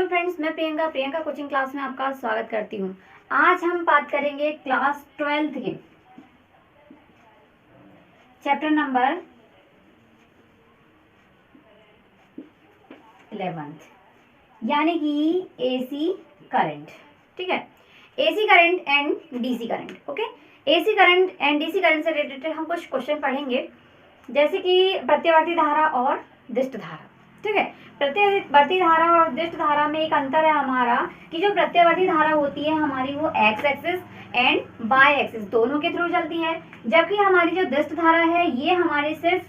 Hello friends, मैं Priyanka coaching class में आपका स्वागत करती हूँ। आज हम बात करेंगे क्लास 12th के चैप्टर नंबर 11th यानी कि एसी करंट। ठीक है, AC current and DC current. Okay, AC current and DC current से रिलेटेड हम कुछ क्वेश्चन पढ़ेंगे, जैसे कि प्रत्यावर्ती धारा और दिष्ट धारा। ठीक है, प्रत्यावर्ती धारा और दिष्ट धारा में एक अंतर है हमारा कि जो प्रत्यावर्ती धारा होती है हमारी वो X axis and Y axis दोनों के थ्रू चलती है, जबकि हमारी जो दिष्ट धारा है ये हमारी सिर्फ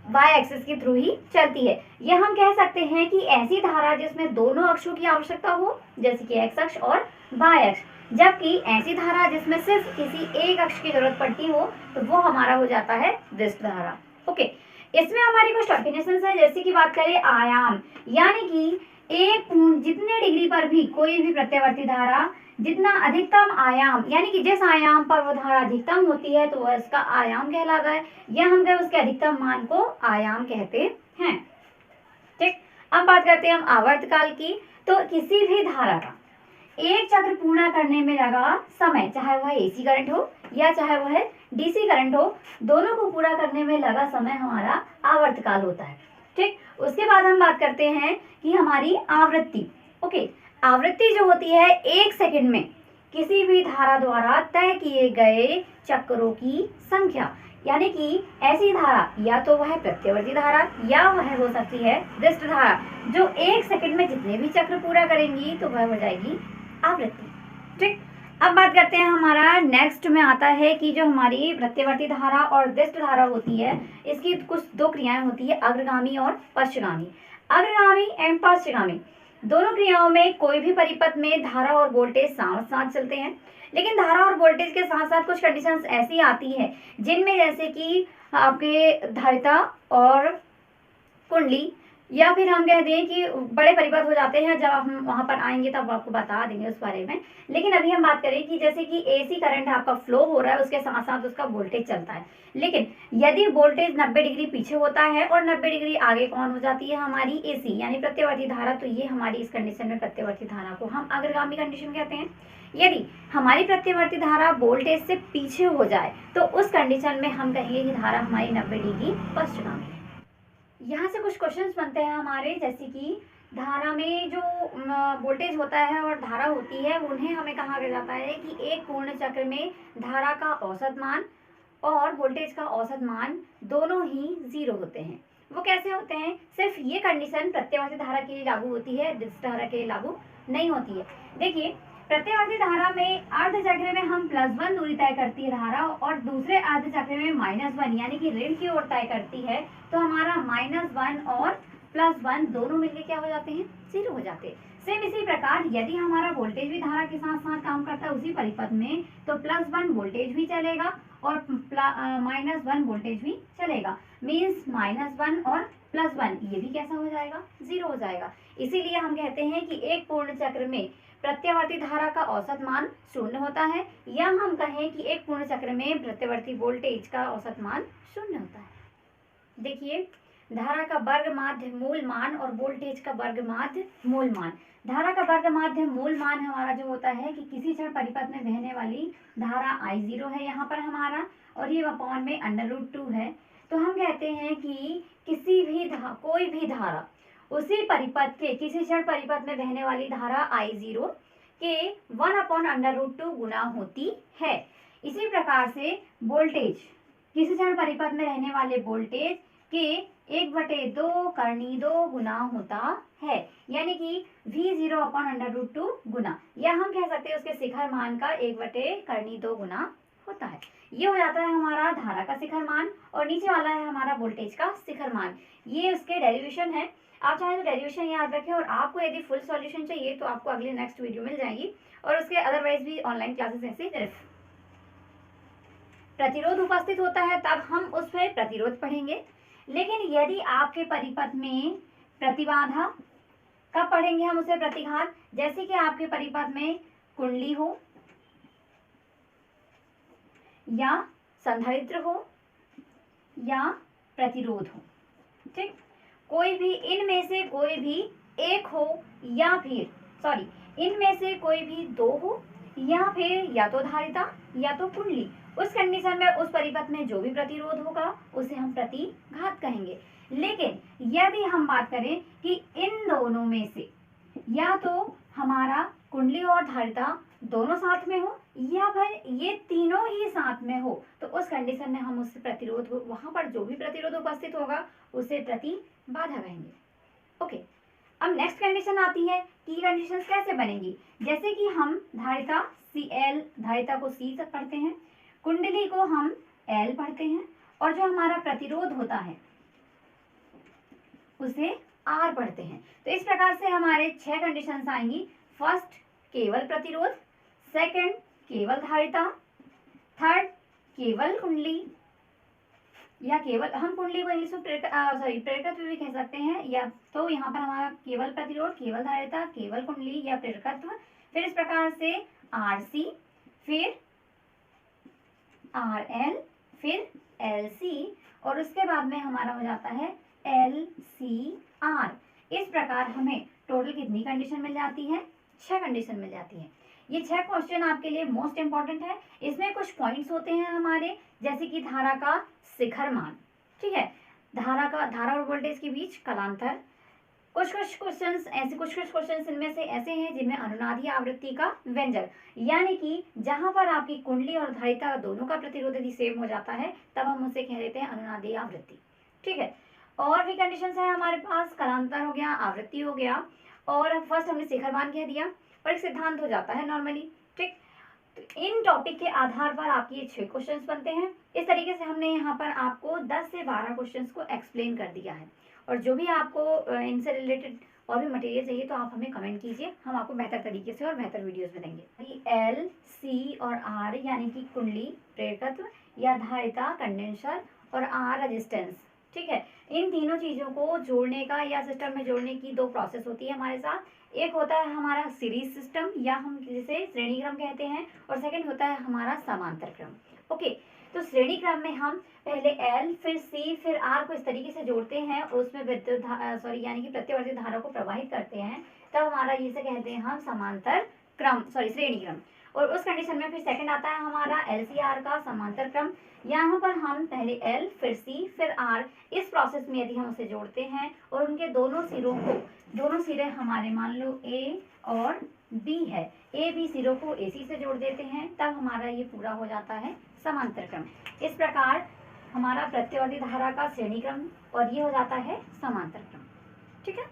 वाई एक्सिस के थ्रू ही चलती है। यह हम कह सकते हैं कि ऐसी धारा जिसमें दोनों अक्षों की आवश्यकता हो, जैसे कि एक्स अक्ष और वाई अक्ष, जबकि ऐसी धारा जिसमें सिर्फ किसी एक अक्ष की जरूरत पड़ती हो तो वो हमारा हो जाता है दिष्ट धारा। ओके, इसमें हमारी कुछ डेफिनेशंस है, जैसे कि बात करें आयाम, यानी कि एक पूर्ण जितने डिग्री पर भी कोई भी प्रत्यावर्ती धारा जितना अधिकतम आयाम, यानी कि जिस आयाम पर वो धारा अधिकतम होती है तो वह इसका आयाम कहलाता है, या हम कहें उसके अधिकतम मान को आयाम कहते हैं। ठीक, अब बात करते हैं हम आवर्तकाल की। तो किसी भी धारा का एक चक्र पूर्ण करने में लगा समय, चाहे वह एसी करंट हो या चाहे वह डीसी करंट हो, दोनों को पूरा करने में लगा समय हमारा आवर्तकाल होता है। ठीक, उसके बाद हम बात करते हैं कि हमारी आवृत्ति। ओके, आवृत्ति जो होती है 1 सेकंड में किसी भी धारा द्वारा तय किए गए चक्रों की संख्या, यानी कि ऐसी धारा या तो वह प्रत्यावर्ती धारा या वह हो सकती है दिष्ट धारा जो 1 सेकंड में जितने भी चक्र पूरा करेंगी तो वह हो जाएगी आवृत्ति। ठीक, अब बात करते हैं हमारा नेक्स्ट में आता है कि जो हमारी प्रत्यावर्ती धारा और दिष्ट धारा होती है इसकी कुछ दो क्रियाएं होती है, अग्रगामी और पश्चगामी। अग्रगामी एवं पश्चगामी दोनों क्रियाओं में कोई भी परिपथ में धारा और वोल्टेज साथ साथ चलते हैं, लेकिन धारा और वोल्टेज के साथ साथ कुछ कंडीशंस ऐसी आती है जिनमें जैसे कि आपके धारिता और कुंडली, या फिर हम कह दें कि बड़े परिपथ हो जाते हैं। जब हम वहां पर आएंगे तब आपको बता देंगे उस बारे में, लेकिन अभी हम बात करें कि जैसे कि एसी करंट आपका फ्लो हो रहा है उसके साथ साथ उसका वोल्टेज चलता है, लेकिन यदि वोल्टेज 90 डिग्री पीछे होता है और 90 डिग्री आगे कौन हो जाती है हमारी एसी यानी प्रत्यावर्ती धारा, तो ये हमारी इस कंडीशन में प्रत्यावर्ती धारा को हम अग्रगामी कंडीशन कहते हैं। यदि हमारी प्रत्यावर्ती धारा वोल्टेज से पीछे हो जाए तो उस कंडीशन में हम कहेंगे कि धारा हमारी 90 डिग्री पश्चगामी है। यहाँ से कुछ क्वेश्चंस बनते हैं हमारे, जैसे कि धारा में जो वोल्टेज होता है और धारा होती है उन्हें हमें कहा जाता है कि एक पूर्ण चक्र में धारा का औसत मान और वोल्टेज का औसत मान दोनों ही 0 होते हैं। वो कैसे होते हैं? सिर्फ ये कंडीशन प्रत्यावर्ती धारा के लिए लागू होती है, दिष्ट धारा के लिए लागू नहीं होती है। देखिए, प्रत्यावर्ती धारा में अर्ध चक्र में हम +1 दूरी तय करती है धारा और दूसरे अर्ध चक्र में -1 यानी कि ऋण की ओर तय करती है, तो हमारा -1 और +1 दोनों मिलके क्या हो जाते हैं? 0 हो जाते हैं। सेम इसी प्रकार यदि हमारा वोल्टेज भी धारा के साथ साथ काम करता है उसी परिपथ में, तो +1 वोल्टेज भी चलेगा और -1 वोल्टेज भी चलेगा, मीन्स -1 और +1 ये भी कैसा हो जाएगा? 0 हो जाएगा। इसीलिए हम कहते हैं कि एक पूर्ण चक्र में प्रत्यावर्ती धारा का औसत मान 0 होता है, या हम कहें कि एक पूर्ण चक्र में प्रत्यावर्ती वोल्टेज का औसत मान 0 होता है। देखिए, धारा का वर्ग माध्य मूल मान और वोल्टेज का वर्ग माध्य मूल मान। धारा का वर्ग माध्य मूल मान हमारा जो होता है कि किसी क्षण परिपथ में बहने वाली धारा I0 है यहाँ पर हमारा, और ये अपॉन में √2 है। तो हम कहते हैं कि किसी भी कोई भी धारा उसी परिपथ के किसी क्षण परिपथ में बहने वाली धारा I0 के 1/√2 गुना होती है। इसी प्रकार से वोल्टेज किसी क्षण परिपथ में रहने वाले वोल्टेज के 1/2 करनी 2 गुना होता है, यानी कि V0/√2 गुना, या हम कह सकते हैं उसके शिखर मान का 1 करनी 2 गुना होता है। ये हो जाता है हमारा धारा का शिखर मान, और नीचे वाला है हमारा वोल्टेज का शिखर मान। ये उसके डेरिवेशन है, आप चाहे तो डेरिवेशन याद रखें, और आपको यदि फुल सॉल्यूशन चाहिए तो आपको अगले नेक्स्ट वीडियो मिल जाएगी, और उसके अदरवाइज भी ऑनलाइन क्लासेस ऐसे। प्रतिरोध उपस्थित होता है तब हम उस पर प्रतिरोध पढ़ेंगे, लेकिन यदि आपके परिपथ में प्रतिबाधा, कब पढ़ेंगे हम उसे? प्रतिघात। जैसे कि आपके परिपथ में कुंडली हो या संधारित्र हो या प्रतिरोध हो, ठीक, कोई भी इनमें से कोई भी एक हो या फिर इनमें से कोई भी दो हो, या फिर या तो धारिता या तो कुंडली, उस कंडीशन में उस परिपथ में जो भी प्रतिरोध होगा उसे हम प्रतिघात कहेंगे। लेकिन यदि हम बात करें कि इन दोनों में से या तो हमारा कुंडली और धारिता दोनों साथ में हो या फिर ये तीनों ही साथ में हो, तो उस कंडीशन में हम उस प्रतिरोध को, वहां पर जो भी प्रतिरोध उपस्थित होगा उसे प्रतिबाधा कहेंगे। ओके, अब नेक्स्ट कंडीशन आती है कि कंडीशंस कैसे बनेंगी। जैसे कि हम धारिता Cl, धारिता को C तक पढ़ते हैं, कुंडली को हम L पढ़ते हैं, और जो हमारा प्रतिरोध होता है उसे R पढ़ते हैं। तो इस प्रकार से हमारे 6 कंडीशंस आएंगी। फर्स्ट केवल प्रतिरोध, सेकंड केवल धारिता, थर्ड केवल कुंडली, या केवल, हम कुंडली को इंग्लिश में प्रेरकत्व भी कह सकते हैं, या तो यहाँ पर हमारा केवल प्रतिरोध, केवल धारिता, केवल कुंडली या प्रेरकत्व। फिर इस प्रकार से RC, फिर RL, फिर LC, और उसके बाद में हमारा हो जाता है LCR। इस प्रकार हमें टोटल कितनी कंडीशन मिल जाती है? 6 कंडीशन मिल जाती है। ये 6 क्वेश्चन आपके लिए मोस्ट इंपॉर्टेंट है। इसमें कुछ पॉइंट्स होते हैं हमारे, जैसे कि धारा का शिखर मान, ठीक है, धारा और वोल्टेज के बीच कलांतर, कुछ क्वेश्चंस इनमें से ऐसे हैं जिनमें अनुनादी आवृत्ति का व्यंजक, यानी कि जहां पर आपकी कुंडली और धारिता दोनों का प्रतिरोध यदि सेम हो जाता है तब हम उसे कह देते हैं अनुनादी आवृत्ति, ठीक है। और भी कंडीशंस है हमारे पास, कलांतर हो गया, आवृत्ति हो गया, और फर्स्ट हमने शिखर मान कह दिया, और एक सिद्धांत हो जाता है नॉर्मली, ठीक। तो इन टॉपिक के आधार पर आपके ये 6 क्वेश्चंस बनते हैं। इस तरीके से हमने यहाँ पर आपको 10 से 12 क्वेश्चंस को एक्सप्लेन कर दिया है, और जो भी आपको इनसे रिलेटेड और भी मटेरियल चाहिए तो आप हमें कमेंट कीजिए, हम आपको बेहतर तरीके से और बेहतर वीडियोस में देंगे। L, C और R यानी कि कुंडली, प्रेरकत्व या धारिता, कंडेंसर, और R रेजिस्टेंस, ठीक है। इन तीनों चीज़ों को जोड़ने का या सिस्टम में जोड़ने की 2 प्रोसेस होती है हमारे साथ। एक होता है हमारा सीरीज सिस्टम, या हम जिसे श्रेणी क्रम कहते हैं, और सेकंड होता है हमारा समांतर क्रम। ओके, तो श्रेणी क्रम में हम पहले L, फिर C, फिर R को इस तरीके से जोड़ते हैं और उसमें यानी कि प्रत्यावर्ती धारा को प्रवाहित करते हैं, तब हमारा इसे कहते हैं हम समांतर क्रम, श्रेणी क्रम। और उस कंडीशन में फिर सेकंड आता है हमारा LCR का समांतर क्रम। यहाँ पर हम पहले L, फिर C, फिर R, इस प्रोसेस में यदि हम उसे जोड़ते हैं और उनके दोनों सिरे हमारे मान लो A और B है, A B सिरों को AC से जोड़ देते हैं, तब हमारा ये पूरा हो जाता है समांतर क्रम। इस प्रकार हमारा प्रत्यावर्ती धारा का श्रेणी क्रम, और ये हो जाता है समांतर क्रम, ठीक है।